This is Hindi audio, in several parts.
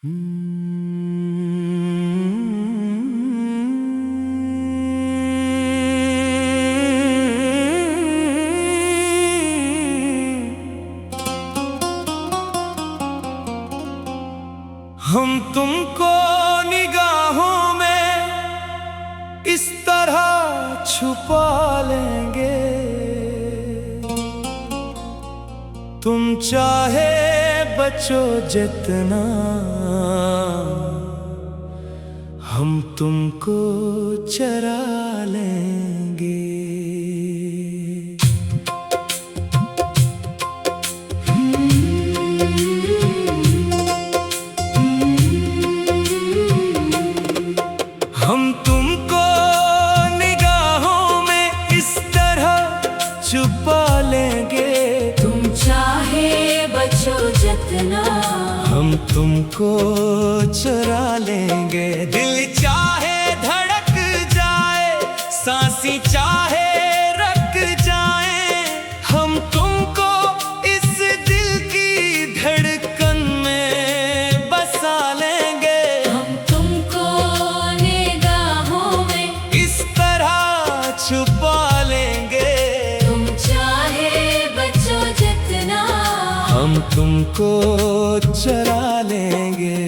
हम तुमको निगाहों में इस तरह छुपा लेंगे, तुम चाहे बचो जितना, हम तुमको चरा लेंगे। हम तुमको निगाहों में इस तरह छुपा लेंगे, तुम चाहे बचो जितना, हम तुमको चुरा लेंगे। दिल चाहे धड़क जाए, सांसें चाहे रख जाए, हम तुमको इस दिल की धड़कन में बसा लेंगे। हम तुमको निगाहों में इस तरह छुपा लेंगे, तुम चाहे बचो जितना, हम तुमको चरा लेंगे।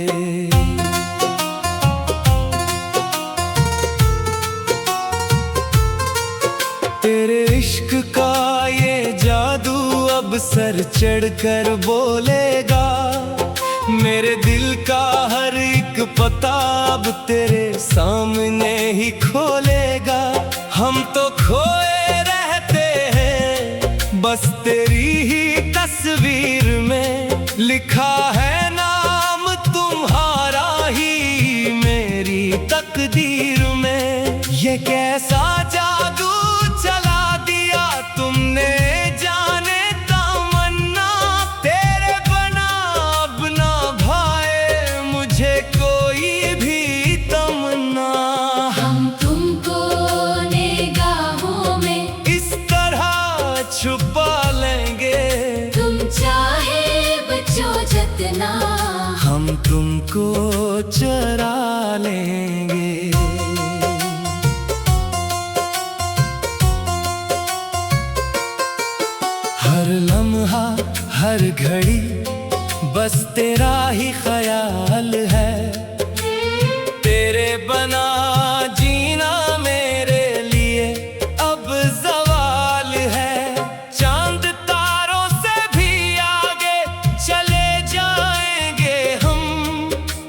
तेरे इश्क का ये जादू अब सर चढ़कर बोलेगा, मेरे दिल का हर एक पता अब तेरे सामने ही खोलेगा। हम तो खोए रहते हैं बस तेरी ही तस्वीर में, लिखा है नाम तुम्हारा ही मेरी तकदीर में। ये कैसा जादू चला दिया तुमने जाने तमन्ना, तेरे बना अपना भाए मुझे कोई भी तमन्ना। हम तुमको निगाहों में इस तरह छुपा लेंगे, तुम चाहे बचो जितना, हम तुमको चरा लेंगे। हर लम्हा हर घड़ी बस तेरा ही ख्याल है, तेरे बना जीना मेरे लिए अब सवाल है। चांद तारों से भी आगे चले जाएंगे हम,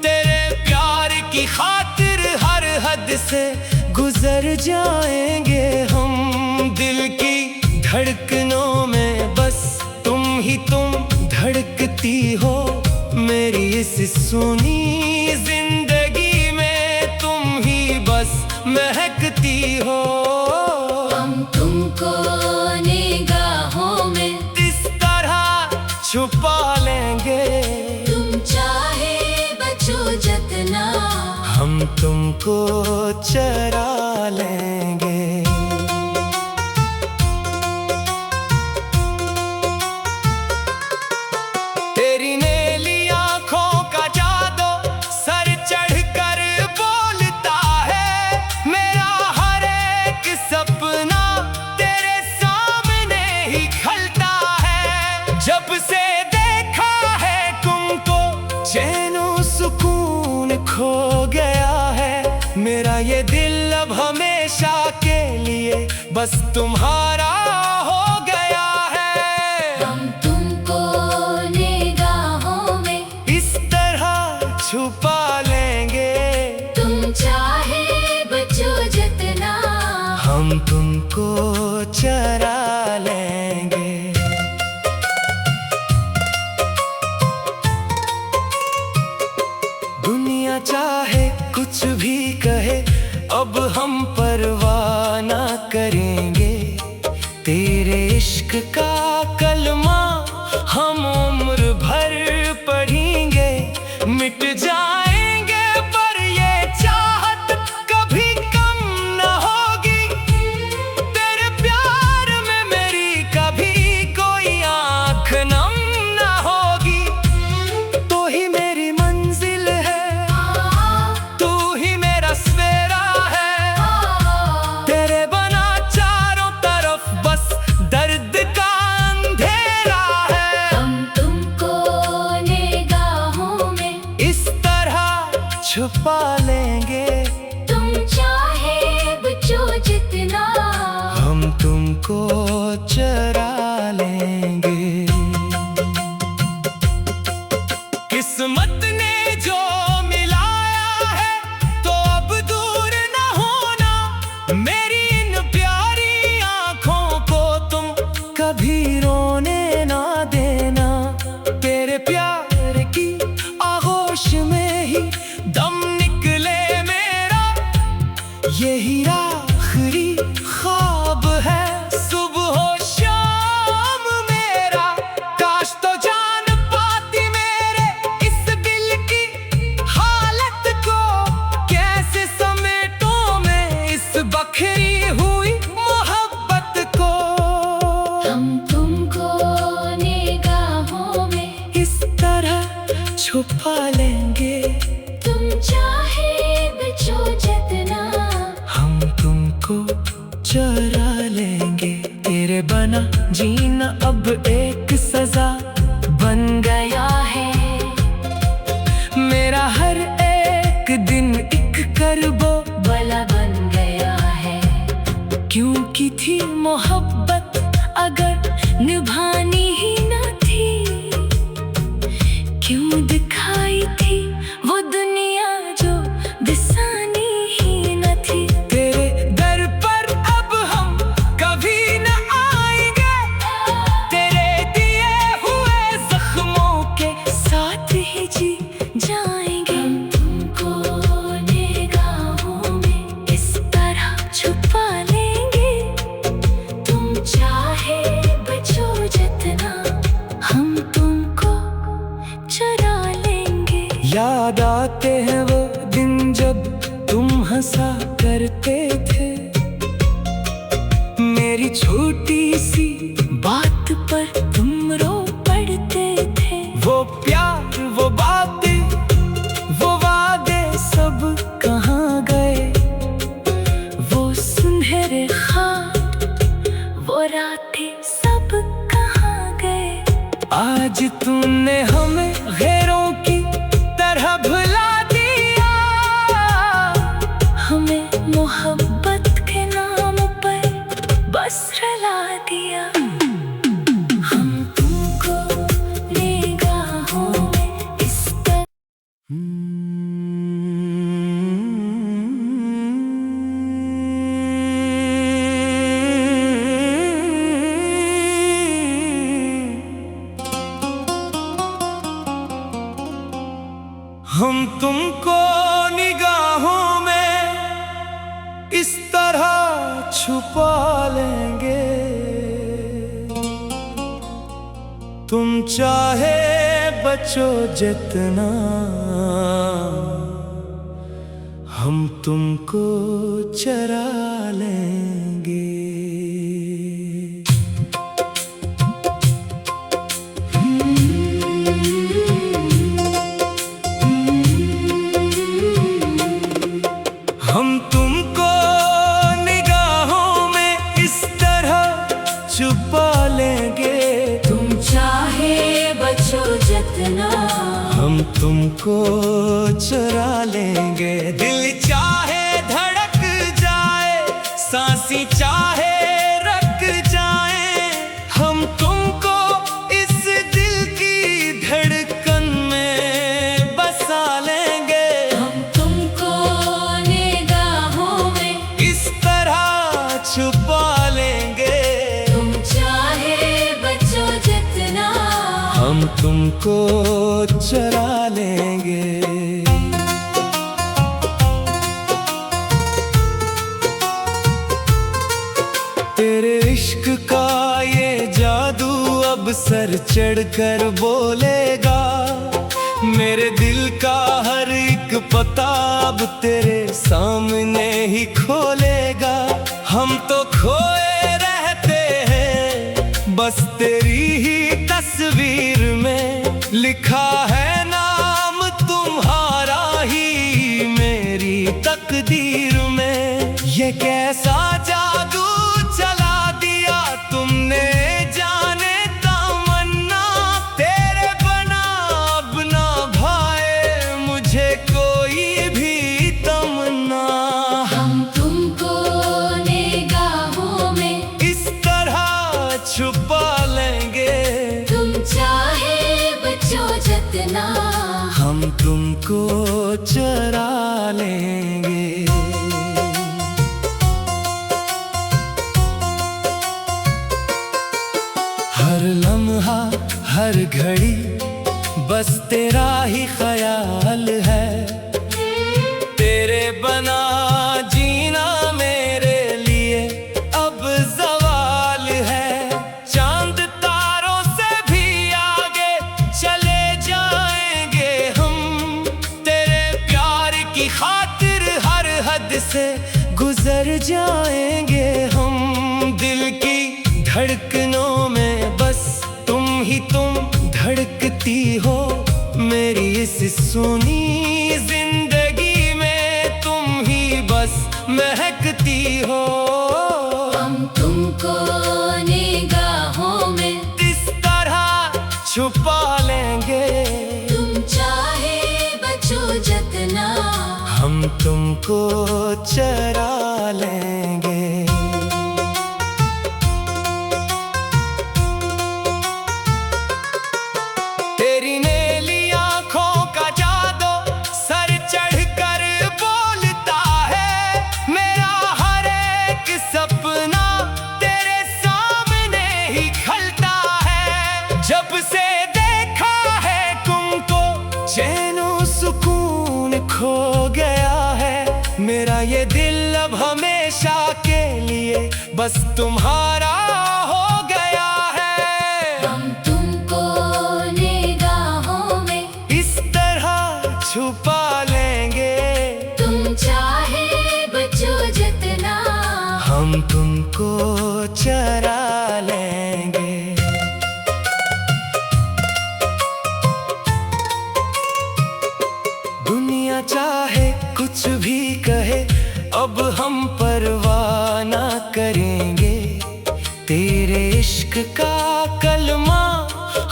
तेरे प्यार की खातिर हर हद से गुजर जाएंगे हम। दिल की धड़कनों में बस तुम ही तुम धड़कती हो, मेरी इस सोनी जिंदगी में तुम ही बस महकती हो। हम तुमको निगाहों में इस तरह छुपा लेंगे, तुम चाहे बचो जितना, हम तुमको चरा लेंगे। तेरी नीली आंखों का जादू सर चढ़कर बोलता है, मेरा हर एक सपना तेरे सामने ही खलता है। जब से देखा है तुमको चैनो सुकून खो गया है, मेरा ये दिल अब हमेशा के लिए बस तुम्हारा हो गया है। हम तुमको निगाहों में इस तरह छुपा लेंगे, तुम चाहे बचो जितना, हम तुमको चरा लेंगे। दुनिया चाहे कुछ भी कहे अब हम परवाह ना करेंगे, तेरे इश्क का कलमा हम उम्र भर पढ़ेंगे। मिट जाएंगे पर ये चाहत कभी कम न होगी, तेरे प्यार में मेरी कभी कोई आँख नम न होगी। तो ही मेरी मंजिल छुपा लेंगे। तुम चाहे बचो जितना, हम तुमको चरा लेंगे। किस्मत ने जो मिलाया है तो अब दूर न होना। मेरी इन प्यारी आंखों को तुम कभी रोने ना देना। तेरे प्यार की आगोश में ही दम निकले मेरा, यही आखिरी ख्वाब है सुबह हो शाम मेरा। काश तो जान पाती मेरे इस दिल की हालत को, कैसे समेटूं मैं इस बखरी हुई मोहब्बत को। हम तुमको निगाहों में इस तरह छुपा लेंगे। तुम चाहे बचो जितना, हम तुमको चरा लेंगे। तेरे बना जीना अब एक सजा बन गया है। मेरा हर एक दिन एक करबो भला बन गया है। क्योंकि थी मोहब्बत अगर निभानी ही न थी, क्यों दिखाई थी वो दुनिया जो दिसानी ही न थी। तेरे दर पर अब हम कभी न आएंगे। तेरे दिए हुए जख्मों के साथ ही जी जाएंगे। हम तुमको निगाहों में इस तरह छुपा लेंगे। तुम चाहे बचो जितना, हम तुमको चरा लेंगे। याद आते हैं वो दिन जब तुम हंसा करते थे। मेरी छोटी सी बात पर तुम रो पड़ते थे। वो प्यार, वो बातें, वो वादे सब कहाँ गए। वो सुनहरे ख्वाब, वो रातें सब कहाँ गए। आज तूने हमें गैरों की तरह भुला दिया। हमें मोहब्बत के नाम पर बस रुला दिया। हम तुमको निगाहों में इस तरह हम तुमको निगाहों में इस तरह छुपा लेंगे। तुम चाहे बचो जितना, हम तुमको चरा लेंगे। हम तुमको निगाहों में इस तरह छुपा लेंगे। तुम चाहे बचो जितना, हम तुमको चुरा लेंगे। दिल चाहे धड़क जाए, सांसी चाहे रख जाए, हम तुमको इस दिल की धड़कन में बसा लेंगे। हम तुमको निगाहों में इस तरह छुपा लेंगे। तुम चाहे बचो जितना, हम तुमको चरा लेंगे। तेरे इश्क का ये जादू अब सर चढ़कर बोलेगा। मेरे दिल का हर एक पता अब तेरे सामने ही खोलेगा। हम तो खोए रहते हैं बस तेरी ही तस्वीर में। लिखा है नाम तुम्हारा ही मेरी तकदीर में। ये कैसा जादू चला दिया तुमने जाने तमन्ना। तेरे बना अब ना भाए मुझे कोई तुमको चरा लेंगे। हर लम्हा हर घड़ी बस तेरा ही ख्याल है। तेरे बना जीना मेरे लिए अब सवाल है। चांद तारों से भी आगे चले जाएंगे हम, तेरे प्यार की खातिर हर हद से गुजर जाएंगे हम। दिल की धड़कनों में बस तुम ही तुम धड़कती हो, मेरी इस सुनी जिंदगी में तुम ही बस महकती हो। हम तुमको निगाहों में इस तरह छुपा लेंगे, तुम चाहे बचो जितना हम तुमको चरा लेंगे। तेरी नीली आंखों का जादू सर चढ़कर बोलता है, मेरा हर एक सपना तेरे सामने ही खलता है। जब से देखा है तुमको चैनो सुकून खो गया है, मेरा ये दिल अब हमेशा के लिए बस तुम्हारा हो गया है। हम तुमको निगाहों में इस तरह छुपा लेंगे, तुम चाहे बचो जितना हम तुमको चरा लेंगे। दुनिया चाहे कुछ भी कहे अब हम परवाह ना करेंगे। तेरे इश्क का कलमा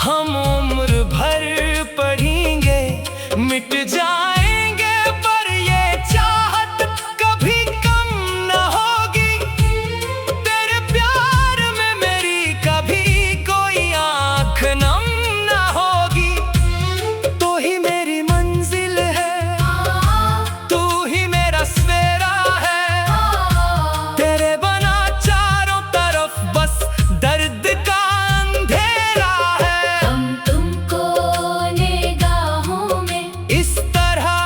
हम उम्र भर पढ़ेंगे। मिट जाएंगे पर ये चाहत कभी कम न होगी, तेरे प्यार में मेरी कभी कोई आँख नम न होगी। तू ही मेरी मंजिल है, तू ही मेरा सवेरा है, तेरे बना चारों तरफ बस दर्द का अंधेरा है। हम तुमको निगाहों में इस तरह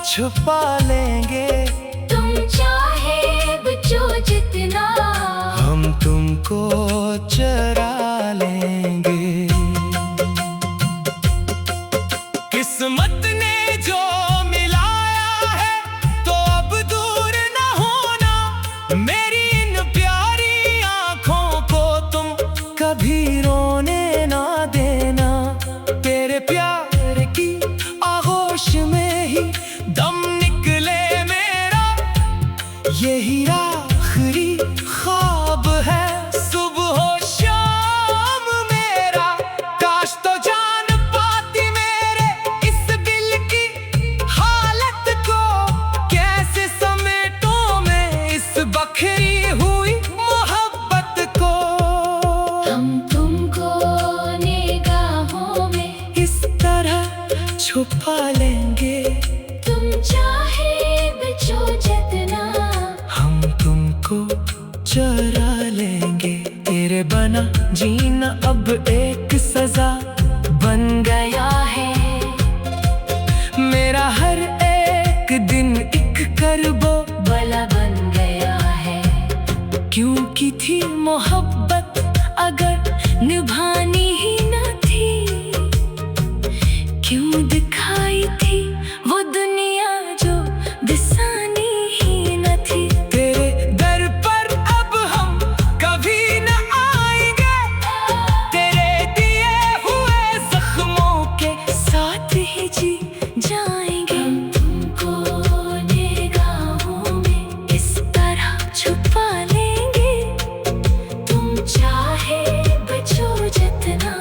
छुपा लेंगे, तुम चाहे बचो जितना हम तुमको चरा लेंगे। किस्मत ने जो मिलाया है तो अब दूर न होना, मेरी इन प्यारी आंखों को तुम कभी रोने ना देना। तेरे प्यार की आगोश में ही दम निकले मेरा, यही आखिरी ख्वाब है सुबह हो शाम मेरा। काश तो जान पाती मेरे इस दिल की हालत को, कैसे समेटूं मैं इस बखरी हुई मोहब्बत को। हम तुमको निगाहों में इस तरह छुपा लेंगे, तुम चाहे बचो जितना हम तुमको चरा लेंगे। तेरे बना जीना अब एक सजा बन गया है, मेरा हर एक दिन एक करबो भला बन गया है। क्योंकि थी मोहब्बत अगर निभानी ही न थी, क्यों दिखाई थी वो दुनिया जो दिसानी ही न थी। तेरे दर पर अब हम कभी न आएंगे, तेरे दिए हुए जख्मों के साथ ही जी जाएंगे। हम तुमको निगाहों में इस तरह छुपा लेंगे, तुम चाहे बचो जितना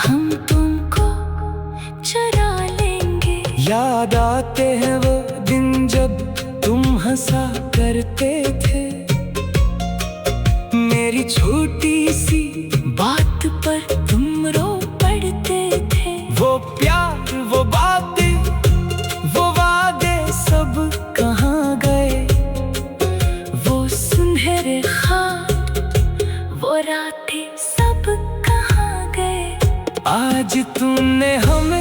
हम तुमको चरा लेंगे। याद आते हैं वो दिन जब तुम हंसा करते थे, मेरी छोटी सी बात पर तुम रो पड़ते थे। वो प्यार वो बातें तूने हमें